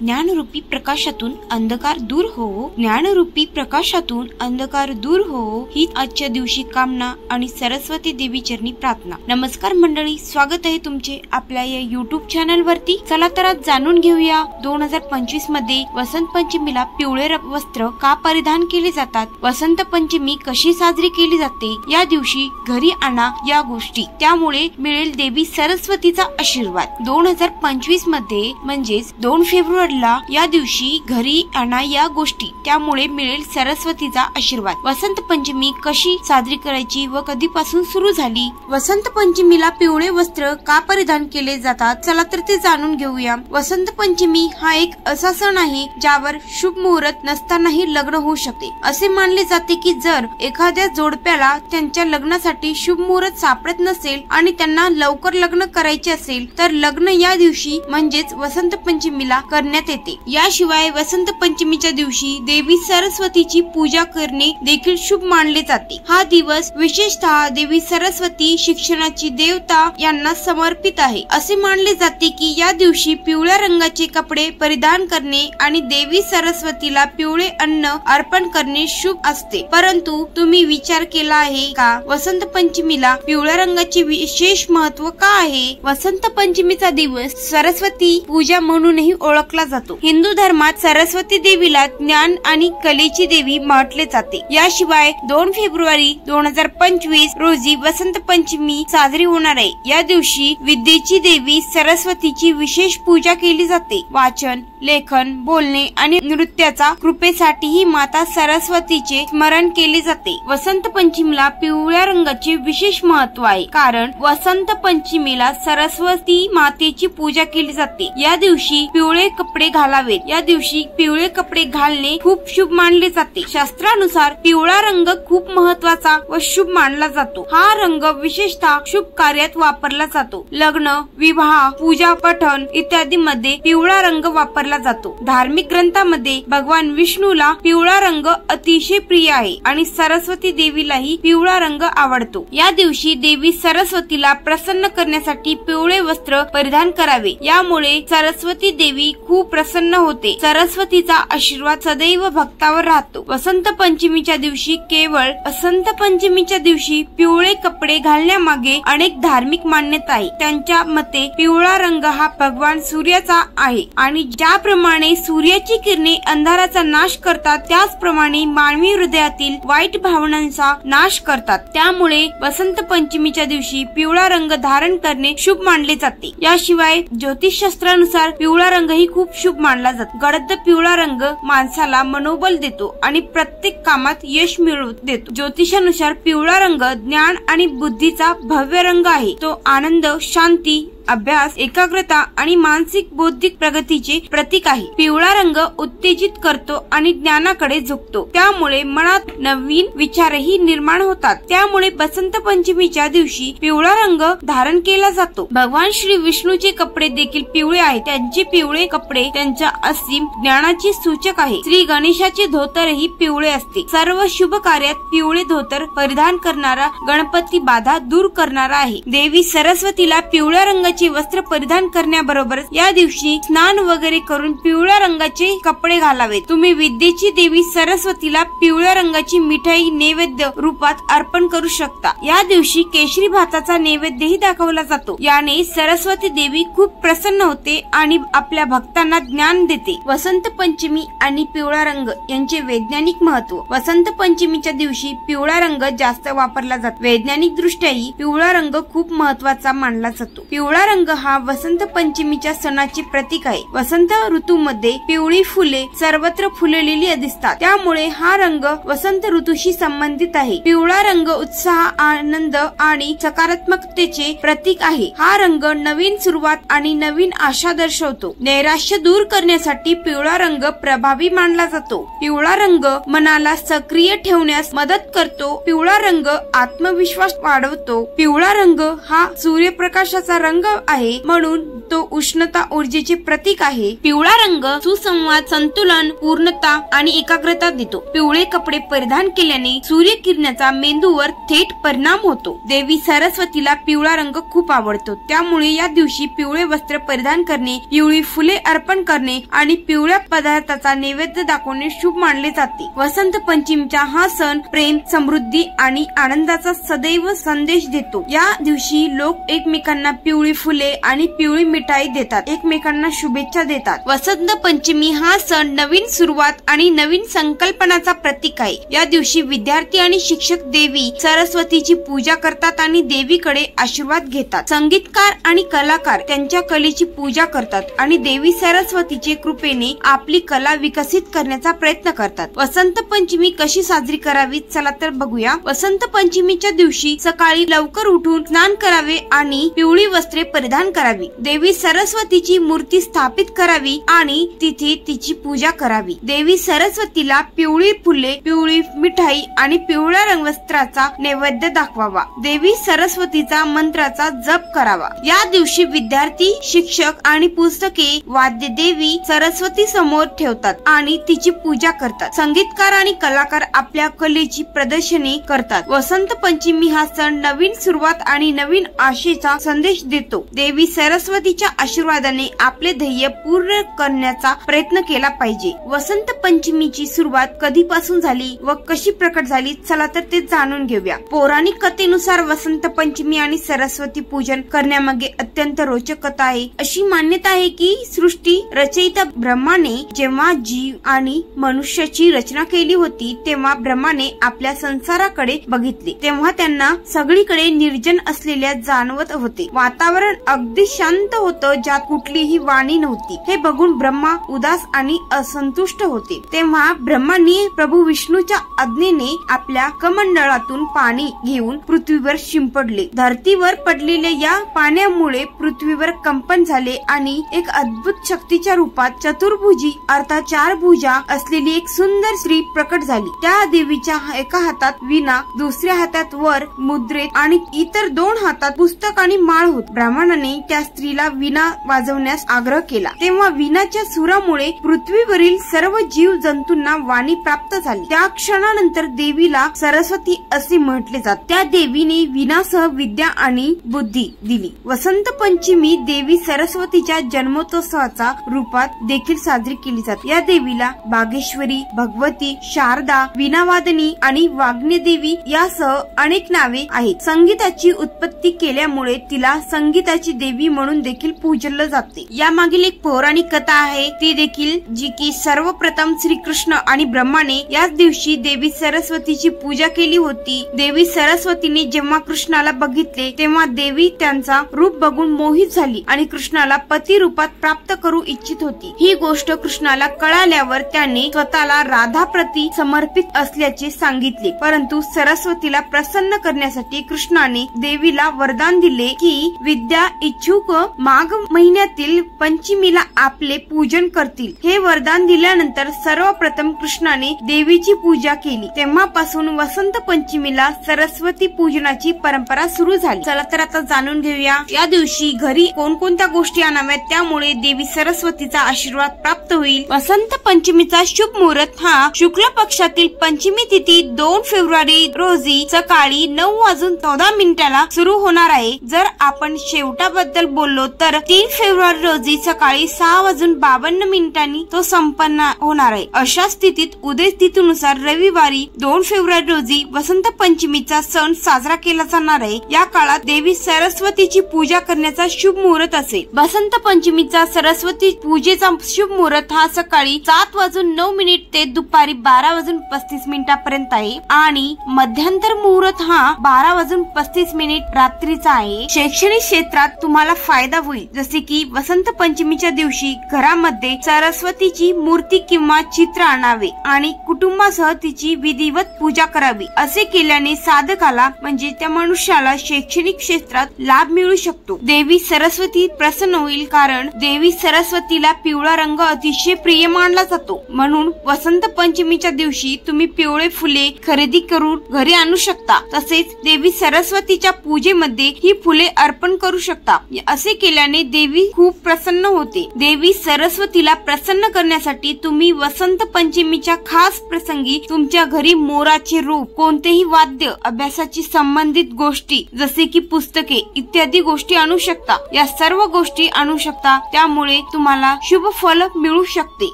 ज्ञानरूपी प्रकाशातून अंधकार दूर हो, ज्ञानरूपी प्रकाशातून अंधकार दूर हो, हीच आजच्या दिवशी कामना आणि सरस्वती देवी चरणी प्रार्थना। नमस्कार मंडळी, स्वागत आहे तुमचे आपल्या या YouTube चॅनल वरती। चला तर आज जाणून घेऊया 2025 मध्ये वसंत पंचमीला पिवळे वस्त्र का परिधान केले जातात, वसंत पंचमी कशी साजरी केली जाते, या दिवशी घरी आणा या गोष्टी, त्यामुळे मिळेल देवी सरस्वतीचा आशीर्वाद। 2025 मध्ये म्हणजेच 2 फेब्रुवारीला या दिवशी घरी आणा या गोष्टी, त्यामुळे मिळेल सरस्वतीचा आशीर्वाद। वसंत पंचमी कशी साजरी करायची व कधीपासून सुरू झाली, वसंत पंचमीला पिवळे वस्त्र का परिधान केले जातात, चला तर ते जाणून घेऊया। वसंत पंचमी हा एक असा सण आहे ज्यावर शुभ मुहूर्त नसतानाही लग्न होऊ शकते। असे मानले जाते की जर एखाद्या जोडप्याला त्यांच्या लग्नासाठी शुभ मुहूर्त सापडत नसेल आणि त्यांना लवकर लग्न करायचे असेल तर लग्न या दिवशी म्हणजेच वसंत पंचमीला करण्यात येते। याशिवाय वसंत पंचमीच्या दिवशी देवी सरस्वतीची पूजा करणे देखील शुभ मानले जाते। हा दिवस विशेषतः देवी सरस्वती शिक्षणाची देवता यांना समर्पित आहे। असे मानले जाते की या दिवशी पिवळ्या रंगाचे कपडे परिधान करणे आणि देवी सरस्वतीला पिवळे अन्न अर्पण करणे शुभ असते। परंतु तुम्ही विचार केला आहे का वसंत पंचमीला पिवळ्या रंगाचे विशेष महत्त्व का आहे? वसंत पंचमीचा दिवस सरस्वती पूजा म्हणूनही ओळखला जातो। हिंदू धर्मात सरस्वती देवीला ज्ञान आणि कलेची देवी म्हटले जाते। याशिवाय 2 फेब्रुवारी 2025 रोजी वसंत पंचमी साजरी होणार आहे। या दिवशी विद्येची देवी सरस्वतीची विशेष पूजा केली जाते। वाचन, लेखन, बोलणे आणि नृत्याचा कृपेसाठीही माता सरस्वतीचे स्मरण केले जाते। वसंत पंचमीला पिवळ्या रंगाचे विशेष महत्त्व आहे, कारण वसंत पंचमीला सरस्वती मातेची पूजा केली जाते। या दिवशी पिवळे कपडे घालावेत। या दिवशी पिवळे कपडे घालणे खूप शुभ मानले जाते। शास्त्रानुसार पिवळा रंग खूप महत्त्वाचा व शुभ मानला जातो। हा रंग विशेषतः शुभ कार्यात वापरला जातो। लग्न, विवाह, पूजा, पठण इत्यादी मध्ये पिवळा रंग वापरला जातो। धार्मिक ग्रंथांमध्ये भगवान विष्णूला पिवळा रंग अतिशय प्रिय आहे आणि सरस्वती देवीलाही पिवळा रंग आवडतो। या दिवशी देवी सरस्वतीला प्रसन्न करण्यासाठी पिवळे वस्त्र परिधान करावे, यामुळे सरस्वती देवी खूप प्रसन्न होते। सरस्वतीचा आशीर्वाद सदैव भक्तावर राहतो। वसंत पंचमीच्या दिवशी केवळ वसंत पंचमीच्या दिवशी पिवळे कपडे घालण्यामागे अनेक धार्मिक मान्यता आहे। त्यांच्या मते पिवळा रंग हा भगवान सूर्याचा आहे आणि ज्याप्रमाणे सूर्याची किरणे अंधाराचा नाश करतात त्याचप्रमाणे मानवी हृदयातील वाईट भावनांचा नाश करतात। त्यामुळे वसंत पंचमीच्या दिवशी पिवळा रंग धारण करणे शुभ मानले जाते। याशिवाय ज्योतिषशास्त्रानुसार पिवळा रंग ही खूप शुभ मानला जातो। गडद पिवळा रंग माणसाला मनोबल देतो आणि प्रत्येक कामात यश मिळवून देतो। ज्योतिषानुसार पिवळा रंग ज्ञान आणि बुद्धीचा भव्य रंग आहे। तो आनंद, शांती, अभ्यास, एकाग्रता आणि मानसिक बौद्धिक प्रगतीचे प्रतीक आहे। पिवळा रंग उत्तेजित करतो आणि ज्ञानाकडे झुकतो, त्यामुळे मनात नवीन विचारही निर्माण होतात। त्यामुळे वसंत पंचमीच्या दिवशी पिवळा रंग धारण केला जातो। भगवान श्री विष्णूचे कपडे देखील पिवळे आहेत। त्यांचे पिवळे कपडे त्यांच्या असीम ज्ञानाचे सूचक आहे। श्री गणेशाचे धोतरही पिवळे असते। सर्व शुभ कार्यात पिवळे धोतर परिधान करणारा गणपती बाधा दूर करणारा आहे। देवी सरस्वतीला पिवळ्या रंगाचे वस्त्र परिधान करण्याबरोबरच या दिवशी स्नान वगैरे करून पिवळ्या रंगाचे कपडे घालावेत। तुम्ही विद्येची देवी सरस्वतीला पिवळ्या रंगाची मिठाई नैवेद्य रूपात अर्पण करू शकता। या दिवशी केशरी भाताचा नैवेद्यही दाखवला जातो। याने सरस्वती देवी खूप प्रसन्न होते आणि आपल्या भक्तांना ज्ञान देते। वसंत पंचमी आणि पिवळा रंग यांचे वैज्ञानिक महत्त्व। वसंत पंचमीच्या दिवशी पिवळा रंग जास्त वापरला जातो। वैज्ञानिक दृष्ट्याही पिवळा रंग खूप महत्त्वाचा मानला जातो। पिवळा रंग हा वसंत पंचमीच्या सणाचे प्रतीक आहे। वसंत ऋतूमध्ये पिवळी फुले सर्वत्र फुललेली दिसतात, त्यामुळे हा रंग वसंत ऋतूशी संबंधित आहे। पिवळा रंग उत्साह, आनंद आणि सकारात्मकतेचे प्रतीक आहे। हा रंग नवीन सुरुवात आणि नवीन आशा दर्शवतो। नैराश्य दूर करण्यासाठी पिवळा रंग प्रभावी मानला जातो। पिवळा रंग मनाला सक्रिय ठेवण्यास मदत करतो। पिवळा रंग आत्मविश्वास वाढवतो। पिवळा रंग हा सूर्यप्रकाशाचा रंग आहे म्हणून तो उष्णता ऊर्जेचे प्रतीक आहे. पिवळा रंग सुसंवाद, संतुलन, पूर्णता आणि एकाग्रता देतो. पिवळे कपडे परिधान केल्याने सूर्यकिरणाचा मेंदूवर थेट परिणाम होतो. देवी सरस्वतीला पिवळा रंग खूप आवडतो, त्यामुळे या दिवशी पिवळे वस्त्र परिधान करणे, पिवळी फुले अर्पण करणे आणि पिवळ्या पदार्थाचा नैवेद्य दाखवणे शुभ मानले जाते. वसंत पंचमीचा हा सण प्रेम, समृद्धी आणि आनंदाचा सदैव संदेश देतो. या दिवशी लोक एकमेकांना पिवळी फुले आणि पिवळी मिठाई देतात, एकमेकांना शुभेच्छा देतात. वसंत पंचमी हा सण नवीन सुरुवात आणि नवीन संकल्पनाचा प्रतीक आहे. या दिवशी विद्यार्थी आणि शिक्षक देवी सरस्वतीची पूजा करतात आणि देवीकडे आशीर्वाद घेतात. संगीतकार आणि कलाकार त्यांच्या कलेची पूजा करतात आणि देवी सरस्वतीच्या कृपेने आपली कला विकसित करण्याचा प्रयत्न करतात. वसंत पंचमी कशी साजरी करावी चला तर बघूया. वसंत पंचमीच्या दिवशी सकाळी लवकर उठून स्नान करावे आणि पिवळी वस्त्रे परिधान करावी. देवी सरस्वतीची मूर्ती स्थापित करावी आणि तिथे तिची पूजा करावी. देवी सरस्वतीला पिवळी फुले, पिवळी मिठाई आणि पिवळ्या रंगवस्त्राचा नैवेद्य दाखवावा. देवी सरस्वतीचा मंत्राचा जप करावा. या दिवशी विद्यार्थी, शिक्षक आणि पुस्तके वाद्य देवी सरस्वती समोर ठेवतात आणि तिची पूजा करतात. संगीतकार आणि कलाकार आपल्या कलेची प्रदर्शने करतात. वसंत पंचमी हा सण नवीन सुरुवात आणि नवीन आशेचा संदेश देतो. देवी सरस्वतीच्या आशीर्वादाने आपले ध्येय पूर्ण करण्याचा प्रयत्न केला पाहिजे. वसंत पंचमीची सुरुवात कधीपासून झाली व कशी प्रकट झाली चला तर ते जाणून घेऊया. पौराणिक कथेनुसार वसंत पंचमी आणि सरस्वती पूजन करण्यामागे अत्यंत रोचक कथा आहे. अशी मान्यता आहे की सृष्टी रचयिता ब्रह्माने जेव्हा जीव आणि मनुष्याची रचना केली होती तेव्हा ब्रह्माने आपल्या संसाराकडे बघितले. तेव्हा त्यांना सगळीकडे निर्जन असलेल्या जाणवत होते. वातावरण अगदी शांत होतं, ज्यात कुठलीही वाणी नव्हती. हे बघून ब्रह्मा उदास आणि असंतुष्ट होते. तेव्हा ब्रह्मांनी प्रभू विष्णूच्या आज्ञेने आपल्या कमंडळातून पाणी घेऊन पृथ्वीवर शिंपडले. धरतीवर पडलेल्या या पाण्यामुळे पृथ्वीवर कंपन झाले आणि एक अद्भुत शक्तीच्या रूपात चतुर्भुजी अर्थात चार भुजा असलेली एक सुंदर स्त्री प्रकट झाली. त्या देवीच्या एका हातात वीणा, दुसऱ्या हातात वर मुद्रेत आणि इतर दोन हातात पुस्तक आणि माळ होती. ब्राह्मणाने त्या स्त्रीला वीणा वाजवण्यास आग्रह केला. तेव्हा वीणाच्या सुरामुळे पृथ्वीवरील सर्व जीव जंतूंना वाणी प्राप्त झाली. त्या क्षणानंतर देवीला सरस्वती असे म्हटले जाते. त्या देवीने वीणासह विद्या आणि बुद्धी दिली. वसंत पंचमी देवी सरस्वतीच्या जन्मोत्सवाच्या रूपात देखील साजरी केली जाते. या देवीला बागेश्वरी, भगवती, शारदा, वीणावादनी आणि वाग्ने देवी यासह अनेक नावे आहेत. संगीताची उत्पत्ती केल्यामुळे तिला संगीताची देवी म्हणून देखील पूजलं जाते. यामागील एक पौराणिक कथा आहे ती देखील, जी की सर्वप्रथम श्रीकृष्ण आणि ब्रह्माने याच दिवशी देवी सरस्वतीची पूजा केली होती. देवी सरस्वतीने जेव्हा कृष्णाला बघितले तेव्हा देवी त्यांचा रूप बघून मोहित झाली आणि कृष्णाला पती रूपात प्राप्त करू इच्छित होती. ही गोष्ट कृष्णाला कळाल्यावर त्याने स्वतःला राधाप्रती समर्पित असल्याचे सांगितले. परंतु सरस्वतीला प्रसन्न करण्यासाठी कृष्णाने देवीला वरदान दिले की विद्या इच्छुक माघ महिन्यातील पंचमीला आपले पूजन करतील. हे वरदान दिल्यानंतर सर्वप्रथम कृष्णाने देवीची पूजा केली. तेव्हापासून वसंत पंचमीला सरस्वती पूजनाची परंपरा सुरू झाली. चला तर आता जाणून घेऊया या दिवशी घरी कोणकोणत्या गोष्टी आणाव्यात, त्यामुळे देवी सरस्वतीचा आशीर्वाद प्राप्त होईल. वसंत पंचमीचा शुभ मुहूर्त हा शुक्ल पक्षातील पंचमी तिथी 2 फेब्रुवारी रोजी सकाळी 9:14 सुरू होणार आहे. जर आपण शेवटाबद्दल बोललो तर 3 फेब्रुवारी रोजी सकाळी 6:52 तो संपन्न होणार आहे. अशा स्थितीत उदय तिथीनुसार रविवारी 2 फेब्रुवारी रोजी वसंत पंचमीचा सण साजरा केला जाणार आहे. या काळात देवी सरस्वतीची पूजा करण्याचा शुभ मुहूर्त असेल. वसंत पंचमीचा सरस्वती पूजेचा शुभ मुहूर्त हा सकाळी 7:09 ते दुपारी 12:35 पर्यंत आहे आणि मध्यांतर मुहूर्त हा 12:35 रात्रीचा आहे. शैक्षणिक क्षेत्रात तुम्हाला फायदा होईल, जसे की वसंत पंचमीच्या दिवशी घरामध्ये सरस्वतीची मूर्ती किंवा चित्र आणावे आणि कुटुंबासह तिची विधिवत पूजा करावी. असे केल्याने साधकाला म्हणजे त्या मनुष्याला शैक्षणिक क्षेत्रात लाभ मिळू शकतो. देवी सरस्वती प्रसन्न होईल, कारण देवी सरस्वतीला पिवळा रंग अतिशय प्रिय मानला जातो. म्हणून वसंत पंचमीच्या दिवशी तुम्ही पिवळे फुले खरेदी करून घरी आणू शकता. तसेच देवी सरस्वतीच्या पूजेमध्ये ही फुले अर्पण करू शकता. असे केल्याने देवी खूप प्रसन्न होते. देवी सरस्वतीला प्रसन्न करण्यासाठी तुम्ही वसंत पंचमीच्या खास प्रसंगी तुमच्या घरी मोराचे रूप, कोणतेही वाद्य, अभ्यासाची संबंधित गोष्टी जसे की पुस्तके इत्यादी गोष्टी आणू शकता. या सर्व गोष्टी आणू शकता, त्यामुळे तुम्हाला शुभ फल मिळू शकते.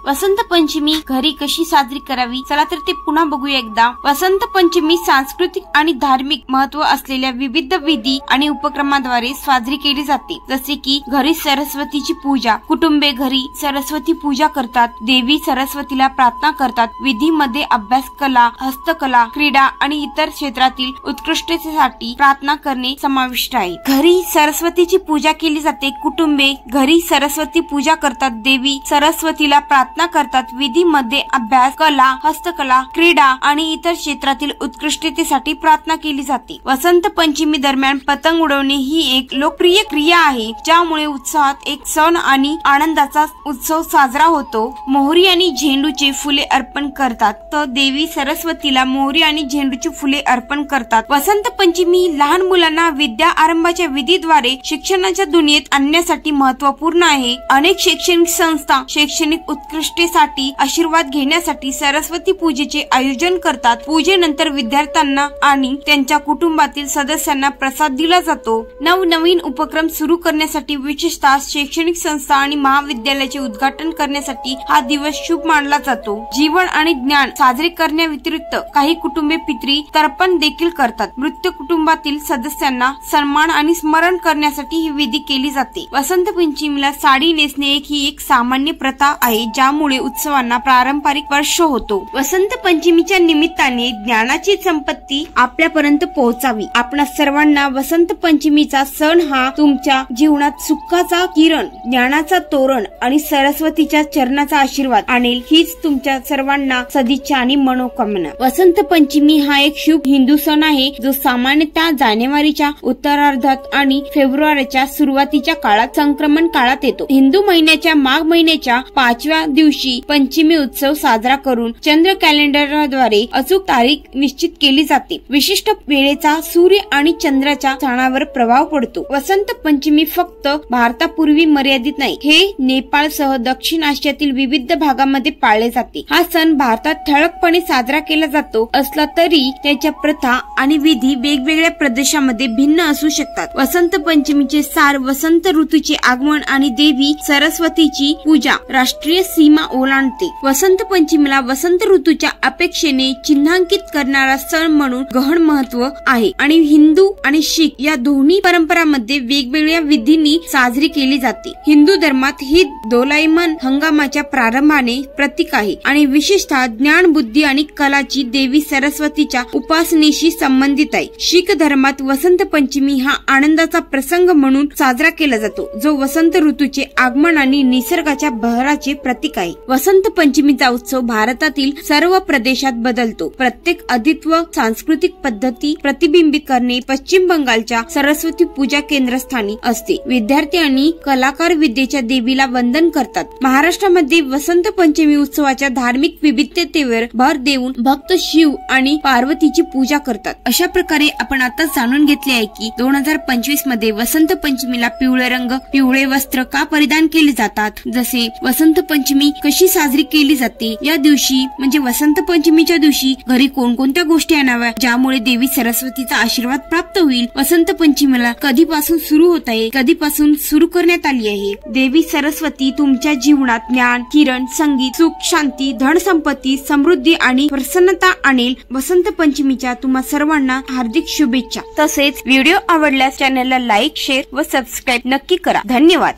वसंत पंचमी घरी कशी साजरी करावी, चला तर ते पुन्हा बघूया एकदा. वसंत पंचमी सांस्कृतिक आणि धार्मिक महत्व असलेल्या विविध विधी आणि उपक्रमाद्वारे साजरी केली जाते. जसे की घरी सरस्वतीची पूजा, कुटुंबे घरी सरस्वती पूजा करतात, देवी सरस्वतीला प्रार्थना करतात. विधीमध्ये अभ्यास, कला, हस्तकला, क्रीडा आणि इतर क्षेत्रातील उत्कृष्टतेसाठी प्रार्थना करणे समाविष्ट आहे. घरी सरस्वतीची पूजा केली जाते. कुटुंबे घरी सरस्वती पूजा करतात, देवी सरस्वतीला प्रार्थना करतात. विधीमध्ये अभ्यास, कला, हस्तकला, क्रीडा आणि इतर क्षेत्रातील उत्कृष्टतेसाठी प्रार्थना केली जाते. वसंत पंचमी दरम्यान पतंग उडवणे ही एक लोकप्रिय क्रिया आहे, ज्यामुळे उत्साहात एक सण आणि आनंदाचा उत्सव साजरा होतो. मोहरी आणि झेंडूचे फुले अर्पण करतात, तर देवी सरस्वतीला मोहरी आणि झेंडूची फुले अर्पण करतात. वसंत पंचमी लहान मुलांना विद्या आरंभाच्या विधीद्वारे शिक्षणाच्या दुनियेत आणण्यासाठी महत्वपूर्ण आहे. अनेक शैक्षणिक संस्था शैक्षणिक उत्कृष्टतेसाठी आशीर्वाद घेण्यासाठी सरस्वती पूजेचे आयोजन करतात. पूजेनंतर विद्यार्थ्यांना आणि त्यांच्या कुटुंबातील सदस्यांना प्रसाद दिला जातो. नवनवीन उपक्रम सुरू करण्यासाठी, विशेषतः शैक्षणिक संस्था आणि महाविद्यालयाचे उद्घाटन करण्यासाठी हा दिवस शुभ मानला जातो. जीवन आणि ज्ञान साजरे करण्याव्यतिरिक्त काही कुटुंबे पितृ तर्पण देखील करतात. मृत कुटुंबातील सदस्यांना सन्मान आणि स्मरण करण्यासाठी ही विधी केली जाते. वसंत पंचमीला साडी नेसणे ही एक सामान्य प्रथा आहे, ज्यामुळे उत्सवांना पारंपरिक स्पर्श होतो. वसंत पंचमीच्या निमित्ताने ज्ञानाची संपत्ती आपल्यापर्यंत पोहोचावी. आपणा सर्वांना वसंत पंचमीचा सण हा तुमच्या जीवनात सुखाचा किरण, ज्ञानाचा तोरण आणि सरस्वतीच्या चरणाचा आशीर्वाद आणेल, हीच तुमच्या सर्वांना सदिच्छा आणि मनोकामना. वसंत पंचमी हा एक शुभ हिंदू सण आहे, जो सामान्यतः जानेवारीच्या उत्तरार्धात आणि फेब्रुवारीच्या सुरुवातीच्या काळात संक्रमण काळात येतो. हिंदू महिन्याच्या माघ महिन्याच्या 5व्या दिवशी पंचमी उत्सव साजरा करून चंद्र कॅलेंडरद्वारे अचूक तारीख निश्चित केली जाते. विशिष्ट वेळेचा सूर्य आणि चंद्राच्या स्थानावर प्रभाव पडतो. वसंत पंचमी फक्त भारतापूर्वी मर्यादित नाही, हे नेपाळसह दक्षिण आशियातील विविध भागामध्ये पाळले जाते. हा सण भारतात ठळकपणे साजरा केला जातो असला तरी त्याच्या प्रथा आणि विधी वेगवेगळ्या प्रदेशामध्ये भिन्न असू शकतात. वसंत पंचमीचे सार वसंत ऋतूचे आगमन आणि देवी सरस्वतीची पूजा राष्ट्रीय सीमा ओलांडते. वसंत पंचमीला वसंत ऋतूच्या अपेक्षेने चिन्हांकित करणारा सण म्हणून गहन महत्व आहे आणि हिंदू आणि शीख या दोन्ही परंपरांमध्ये वेगवेगळ्या विधींनी साजरी केली जाते. हिंदू धर्मात ही दोलायमान हंगामाच्या प्रारंभाने प्रतीक आहे आणि विशेषतः ज्ञान, बुद्धी आणि कलाची देवी सरस्वतीच्या उपासनेशी संबंधित आहे. शीख धर्मात वसंत पंचमी हा आनंदाचा प्रसंग म्हणून साजरा केला जातो, जो वसंत ऋतूचे आगमन आणि निसर्गाच्या बहराचे प्रतीक आहे. वसंत पंचमीचा उत्सव भारतातील सर्व प्रदेशात बदलतो. प्रत्येक अद्वितीय सांस्कृतिक पद्धती प्रतिबिंबित करणे पश्चिम बंगालच्या सरस्वती पूजा केंद्रस्थानी असते. विद्यार्थी आणि कलाकार विद्येच्या देवीला वंदन करतात. महाराष्ट्रामध्ये वसंत पंचमी उत्सवाच्या धार्मिक विविधतेवर भर देऊन भक्त शिव आणि पार्वतीची पूजा करतात. अशा प्रकारे आपण आता जाणून घेतले आहे की 2025 मध्ये वसंत पंचमीला पिवळे रंग, पिवळे वस्त्र का परिधान केले जातात, जसे वसंत पंचमी कशी साजरी केली जाते, या दिवशी म्हणजे वसंत पंचमीच्या दिवशी घरी कोणकोणत्या गोष्टी आणाव्या ज्यामुळे देवी सरस्वतीचा आशीर्वाद प्राप्त होईल. वसंत पंचमीला कधीपासून सुरू होत आहे, कधीपासून सुरू करण्यात आली आहे. देवी सरस्वती तुमच्या जीवनात ज्ञान, किरण, संगीत, सुख, शांती, धन संपत्ती, समृद्धी आणि प्रसन्नता आणेल. वसंत पंचमीच्या तुम्हा सर्वांना हार्दिक शुभेच्छा. तसेच व्हिडिओ आवडल्यास चॅनलला लाईक, शेअर व सबस्क्राईब नक्की करा. धन्यवाद.